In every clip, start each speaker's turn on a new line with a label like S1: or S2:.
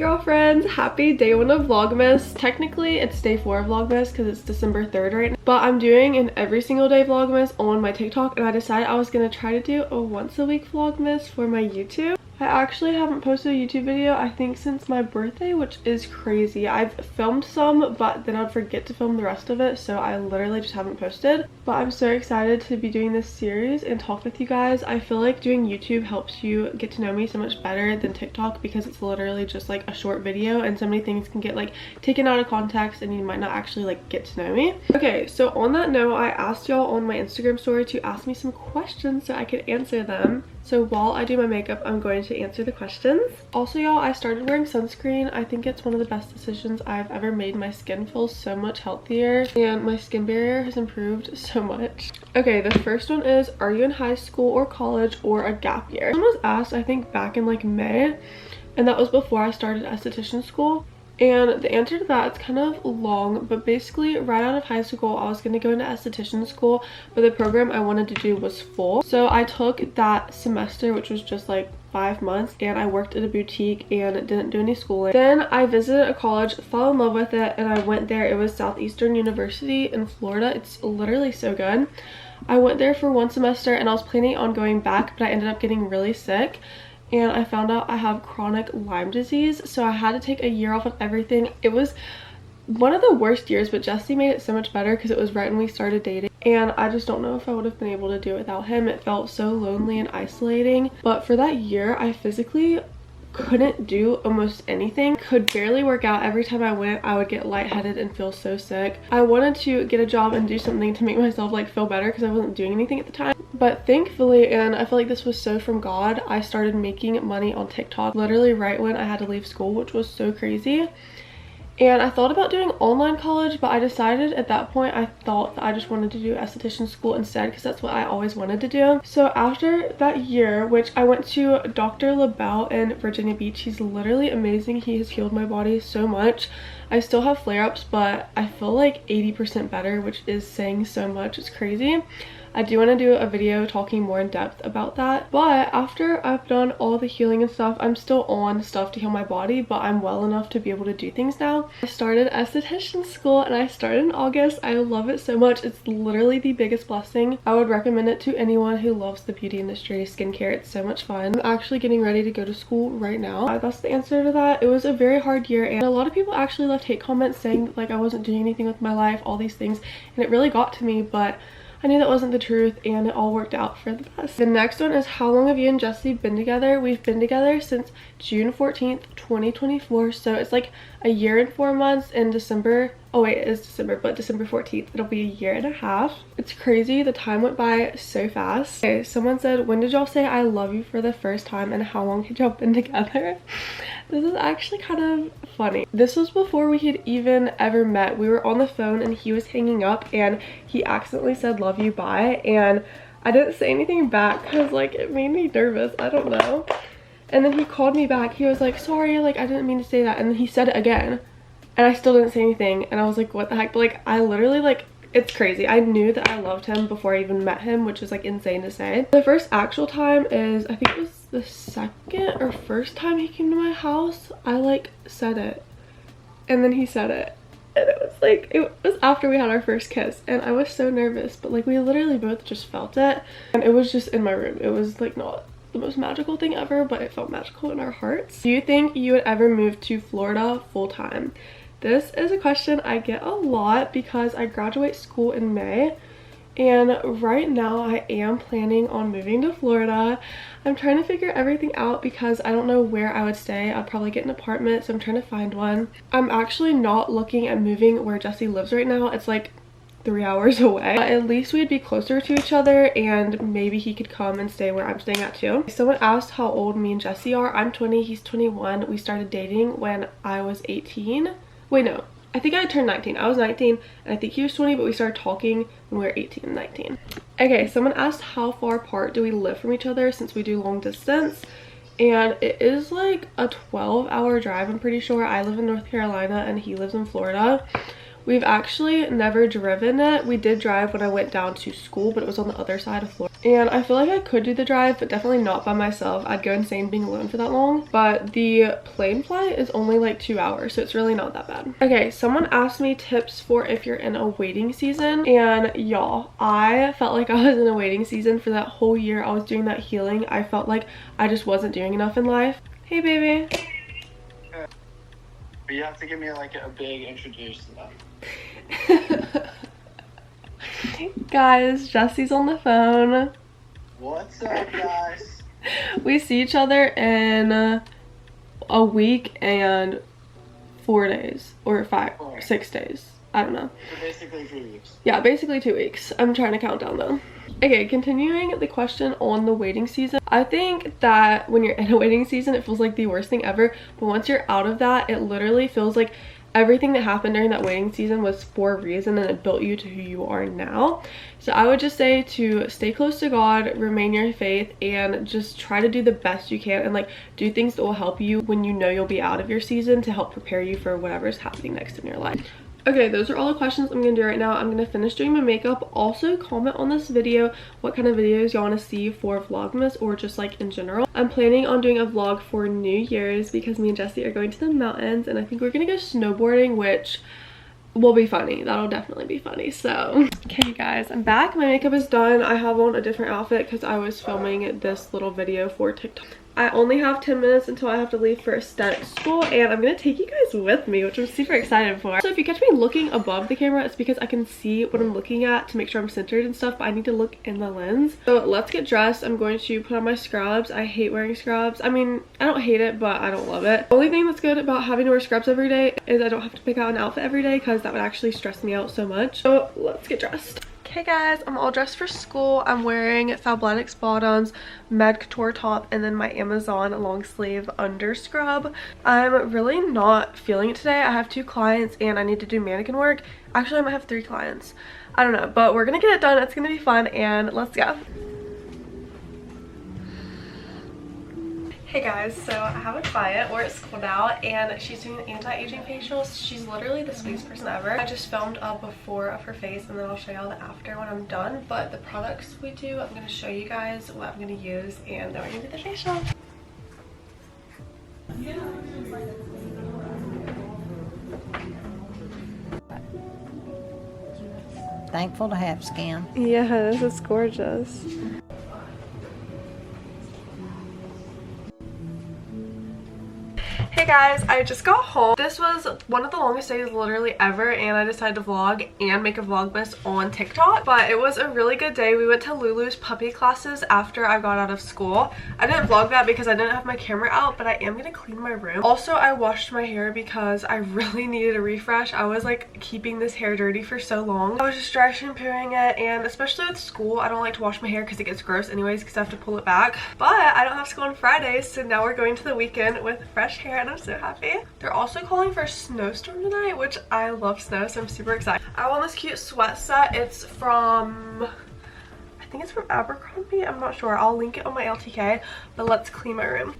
S1: girlfriends, happy day 1 of Vlogmas. Technically it's day 4 of Vlogmas because it's December 3rd right now, but I'm doing an every single day Vlogmas on my TikTok, and I decided I was gonna try to do a once a week Vlogmas for my YouTube. I actually haven't posted a YouTube video I think since my birthday, which is crazy. I've filmed some, but then I'd forget to film the rest of it, so I literally just haven't posted. But I'm so excited to be doing this series and talk with you guys. I feel like doing YouTube helps you get to know me so much better than TikTok because it's literally just like a short video and so many things can get like taken out of context and you might not actually like get to know me. Okay, so on that note, I asked y'all on my Instagram story to ask me some questions so I could answer them. So while I do my makeup, I'm going to answer the questions. Also, y'all, I started wearing sunscreen. I think it's one of the best decisions I've ever made. My skin feels so much healthier and my skin barrier has improved so much. Okay, the first one is, are you in high school or college or a gap year? Someone was asked, I think back in like May, and that was before I started esthetician school. And the answer to that, it's kind of long, but basically right out of high school I was going to go into esthetician school, but the program I wanted to do was full. So I took that semester, which was just like 5 months, and I worked at a boutique and didn't do any schooling. Then I visited a college, fell in love with it, and I went there. It was Southeastern University in Florida. It's literally so good. I went there for 1 semester and I was planning on going back, but I ended up getting really sick. And I found out I have chronic Lyme disease, so I had to take a year off of everything. It was one of the worst years, but Jesse made it so much better because it was right when we started dating, and I just don't know if I would have been able to do it without him. It felt so lonely and isolating. But for that year, I physically couldn't do almost anything, could barely work out. Every time I went, I would get lightheaded and feel so sick. I wanted to get a job and do something to make myself like feel better because I wasn't doing anything at the time. But thankfully, and I feel like this was so from God, I started making money on TikTok literally right when I had to leave school, which was so crazy. And I thought about doing online college, but I decided at that point I thought that I just wanted to do esthetician school instead because that's what I always wanted to do. So after that year, which I went to Dr. LaBelle in Virginia Beach, he's literally amazing. He has healed my body so much. I still have flare-ups, but I feel like 80% better, which is saying so much. It's crazy. I do want to do a video talking more in depth about that, but after I've done all the healing and stuff, I'm still on stuff to heal my body, but I'm well enough to be able to do things now. I started esthetician school and I started in August. I love it so much. It's literally the biggest blessing. I would recommend it to anyone who loves the beauty industry, skincare. It's so much fun. I'm actually getting ready to go to school right now. That's the answer to that. It was a very hard year, and a lot of people actually left hate comments saying like I wasn't doing anything with my life, all these things, and it really got to me, but I knew that wasn't the truth and it all worked out for the best. The next one is, how long have you and Jesse been together? We've been together since June 14th, 2024. So it's like a year and 4 months in December. Oh wait, it is December, but December 14th, it'll be a year and a half. It's crazy. The time went by so fast. Okay, someone said, when did y'all say I love you for the first time and how long had y'all been together? This is actually kind of funny. This was before we had even ever met. We were on the phone and he was hanging up and he accidentally said love you bye, and I didn't say anything back because like it made me nervous. I don't know. And then he called me back. He was like, sorry, like I didn't mean to say that. And then he said it again and I still didn't say anything, and I was like, what the heck? But like I literally, like, it's crazy. I knew that I loved him before I even met him, which is like insane to say. The first actual time is, I think it was the second or first time he came to my house. I like said it and then he said it, and it was like, it was after we had our first kiss, and I was so nervous, but like we literally both just felt it, and it was just in my room. It was like not the most magical thing ever, but it felt magical in our hearts. Do you think you would ever move to Florida full time? This is a question I get a lot because I graduate school in May, and right now I am planning on moving to Florida. I'm trying to figure everything out because I don't know where I would stay. I'd probably get an apartment, so I'm trying to find one. I'm actually not looking at moving where Jesse lives right now. It's like 3 hours away, but at least we'd be closer to each other and maybe he could come and stay where I'm staying at too. Someone asked how old me and Jesse are. I'm 20, he's 21. We started dating when I was 18. Wait, no, I think I turned 19. I was 19 and I think he was 20, but we started talking when we were 18 and 19. Okay, someone asked how far apart do we live from each other since we do long distance, and it is like a 12-hour drive, I'm pretty sure. I live in North Carolina and he lives in Florida. We've actually never driven it. We did drive when I went down to school, but it was on the other side of Florida. And I feel like I could do the drive, but definitely not by myself. I'd go insane being alone for that long. But the plane flight is only like 2 hours, so it's really not that bad. Okay, someone asked me tips for if you're in a waiting season. And y'all, I felt like I was in a waiting season for that whole year I was doing that healing. I felt like I just wasn't doing enough in life. Hey, baby.
S2: But you have to give me like a big introduction to that.
S1: Guys, Jesse's on the phone.
S2: What's up, guys?
S1: We see each other in a week and 4 days or 6 days. I don't know.
S2: So basically 2 weeks.
S1: Yeah, basically 2 weeks. I'm trying to count down though. Okay, continuing the question on the waiting season. I think that when you're in a waiting season, it feels like the worst thing ever. But once you're out of that, it literally feels like everything that happened during that waiting season was for a reason, and it built you to who you are now. So I would just say to stay close to God, remain your faith, and just try to do the best you can and like do things that will help you when you know you'll be out of your season to help prepare you for whatever's happening next in your life. Okay, those are all the questions I'm gonna do right now. I'm gonna finish doing my makeup. Also, comment on this video what kind of videos y'all want to see for Vlogmas or just like in general. I'm planning on doing a vlog for New Year's because me and Jessie are going to the mountains, and I think we're gonna go snowboarding, which will be funny. That'll definitely be funny. So okay guys, I'm back. My makeup is done. I have on a different outfit because I was filming this little video for TikTok. I only have 10 minutes until I have to leave for aesthetic school, and I'm gonna take you guys with me, which I'm super excited for. So if you catch me looking above the camera, it's because I can see what I'm looking at to make sure I'm centered and stuff, but I need to look in the lens. So let's get dressed. I'm going to put on my scrubs. I hate wearing scrubs. I mean, I don't hate it, but I don't love it. The only thing that's good about having to wear scrubs every day is I don't have to pick out an outfit every day, because that would actually stress me out so much. So let's get dressed. Okay guys, I'm all dressed for school. I'm wearing Fabletics bottoms, Med Couture top, and then my Amazon long sleeve under scrub. I'm really not feeling it today. I have 2 clients and I need to do mannequin work. Actually, I might have 3 clients. I don't know, but we're gonna get it done. It's gonna be fun, and let's go. Hey guys, so I have a client. We're at school now, and she's doing an anti-aging facial. She's literally the sweetest person ever. I just filmed a before of her face, and then I'll show y'all the after when I'm done. But the products we do, I'm going to show you guys what I'm going to use, and then we're going to do the facial.
S3: Thankful to have skin.
S1: Yeah, this is gorgeous. Hey guys, I just got home. This was one of the longest days literally ever, and I decided to vlog and make a Vlogmas on TikTok. But it was a really good day. We went to Lulu's puppy classes after I got out of school. I didn't vlog that because I didn't have my camera out, but I am gonna clean my room. Also, I washed my hair because I really needed a refresh. I was like keeping this hair dirty for so long. I was just dry shampooing it, and especially with school, I don't like to wash my hair because it gets gross anyways because I have to pull it back. But I don't have school on Fridays, so now we're going to the weekend with fresh hair, and I'm so happy. They're also calling for a snowstorm tonight, which I love snow, so I'm super excited. I want this cute sweat set. It's from, I think it's from Abercrombie. I'm not sure. I'll link it on my LTK, but let's clean my room.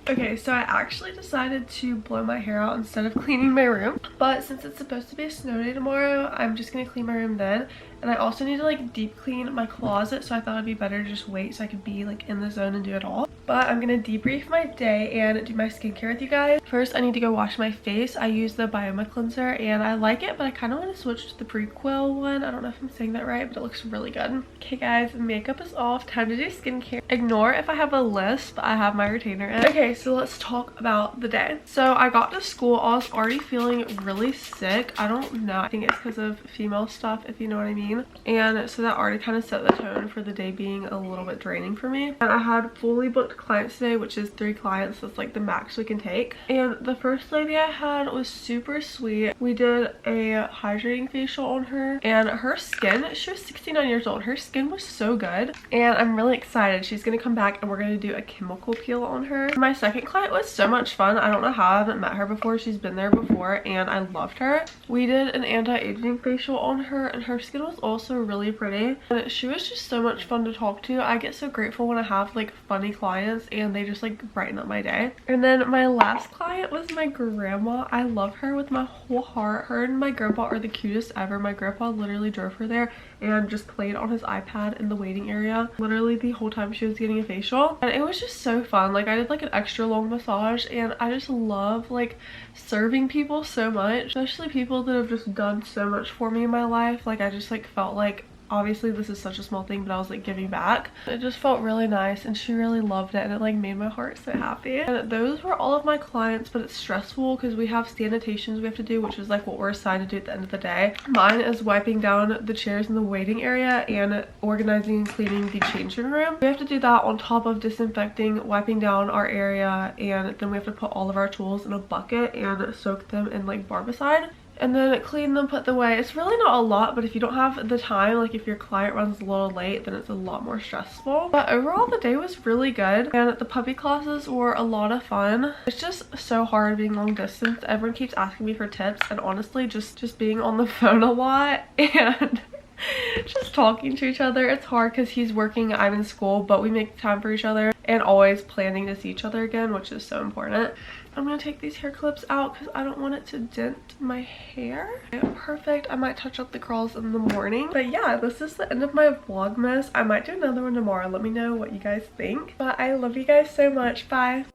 S1: Okay, so I actually decided to blow my hair out instead of cleaning my room. But since it's supposed to be a snow day tomorrow, I'm just gonna clean my room then. And I also need to like deep clean my closet, so I thought it'd be better to just wait so I could be like in the zone and do it all. But I'm gonna debrief my day and do my skincare with you guys. First, I need to go wash my face. I use the Bioma cleanser and I like it, but I kind of want to switch to the Prequel one. I don't know if I'm saying that right, but it looks really good. Okay guys, makeup is off. Time to do skincare. Ignore if I have a lisp. I have my retainer in. Okay, so let's talk about the day. So I got to school. I was already feeling really sick. I don't know. I think it's because of female stuff, if you know what I mean. And so that already kind of set the tone for the day being a little bit draining for me. And I had fully booked clients today, which is 3 clients. That's like the max we can take. And the first lady I had was super sweet. We did a hydrating facial on her, and her skin, she was 69 years old. Her skin was so good, and I'm really excited. She's gonna come back and we're gonna do a chemical peel on her. My second client was so much fun. I don't know how I haven't met her before. She's been there before and I loved her. We did an anti-aging facial on her and her skin was also really pretty. And she was just so much fun to talk to. I get so grateful when I have like funny clients and they just like brighten up my day. And then my last client was my grandma. I love her with my whole heart. Her and my grandpa are the cutest ever. My grandpa literally drove her there and just played on his iPad in the waiting area literally the whole time she was getting a facial, and it was just so fun. Like I did like an extra long massage and I just love like serving people so much, especially people that have just done so much for me in my life. Like I just like felt like, obviously this is such a small thing, but I was like giving back. It just felt really nice and she really loved it and it like made my heart so happy. And those were all of my clients, but it's stressful because we have sanitations we have to do, which is like what we're assigned to do at the end of the day. Mine is wiping down the chairs in the waiting area and organizing and cleaning the changing room. We have to do that on top of disinfecting, wiping down our area, and then we have to put all of our tools in a bucket and soak them in like barbicide. And then clean them, put them away. It's really not a lot, but if you don't have the time, like if your client runs a little late, then it's a lot more stressful. But overall the day was really good and the puppy classes were a lot of fun. It's just so hard being long distance. Everyone keeps asking me for tips, and honestly just being on the phone a lot and just talking to each other, it's hard because he's working, I'm in school, but we make time for each other and always planning to see each other again, which is so important. I'm gonna take these hair clips out because I don't want it to dent my hair. Okay, perfect. I might touch up the curls in the morning. But yeah, this is the end of my Vlogmas. I might do another one tomorrow. Let me know what you guys think. But I love you guys so much. Bye.